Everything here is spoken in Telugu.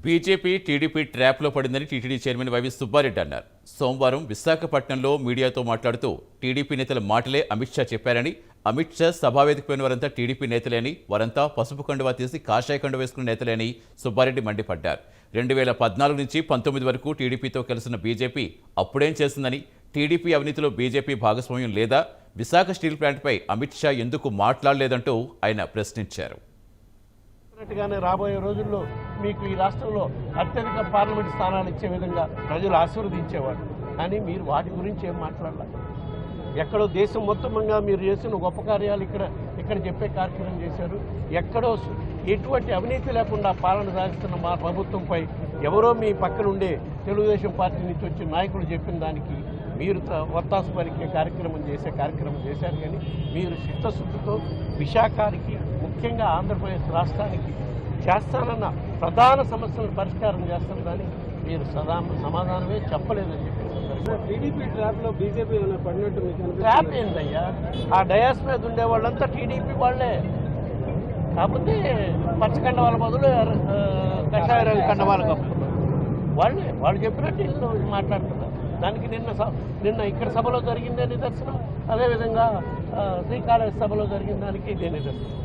బీజేపీ టీడీపీ ట్రాప్లో పడిందని టీటీడీ చైర్మన్ వైవి సుబ్బారెడ్డి అన్నారు. సోమవారం విశాఖపట్నంలో మీడియాతో మాట్లాడుతూ టీడీపీ నేతల మాటలే అమిత్ షా చెప్పారని, అమిత్ షా సభావేదికపైన వారంతా టీడీపీ నేతలే అని, వారంతా పసుపు కండువా తీసి కాషాయ కండువా వేసుకున్న నేతలే అని సుబ్బారెడ్డి మండిపడ్డారు. 2014 నుంచి 19 వరకు టీడీపీతో కలిసిన బీజేపీ అప్పుడేం చేసిందని, టీడీపీ అవినీతిలో బీజేపీ భాగస్వామ్యం లేదా, విశాఖ స్టీల్ ప్లాంట్పై అమిత్ షా ఎందుకు మాట్లాడలేదంటూ ఆయన ప్రశ్నించారు. రాబోయే రోజుల్లో మీకు ఈ రాష్ట్రంలో అత్యధిక పార్లమెంట్ స్థానాలు ఇచ్చే విధంగా ప్రజలు ఆశీర్వదించేవాడు. కానీ మీరు వాటి గురించి ఏం మాట్లాడాలి? ఎక్కడో దేశం మొత్తంగా మీరు చేసిన గొప్ప కార్యాలు ఇక్కడ చెప్పే కార్యక్రమం చేశారు. ఎక్కడో ఎటువంటి అవినీతి లేకుండా పాలన సాగిస్తున్న మా ప్రభుత్వంపై ఎవరో మీ పక్కనుండే తెలుగుదేశం పార్టీ నుంచి వచ్చిన నాయకులు చెప్పిన దానికి మీరు ఒత్తాసు పలికే కార్యక్రమం చేశారు. కానీ మీరు చిత్తశుద్ధితో విశాఖకి, ముఖ్యంగా ఆంధ్రప్రదేశ్ రాష్ట్రానికి చేస్తానన్న ప్రధాన సమస్యలను పరిష్కారం చేస్తాను, కానీ మీరు సమాధానమే చెప్పలేదని చెప్పి. టీడీపీ ట్రాప్లో బీజేపీ పడినట్టు ట్రాప్ ఏందయ్యా? ఆ డయాస్ మీద ఉండే వాళ్ళంతా టీడీపీ వాళ్ళే. కాకపోతే పచ్చకండ వాళ్ళ బదులు కషాయ రంగు కండవాళ్ళు కప్పుతున్నారు. వాళ్ళు చెప్పినట్టు వీళ్ళు మాట్లాడుతున్నారు. దానికి నిన్న ఇక్కడ సభలో జరిగిందే నిదర్శనం, అదేవిధంగా శ్రీకాళహస్తి సభలో జరిగిన దానికి ఇదే నిదర్శనం.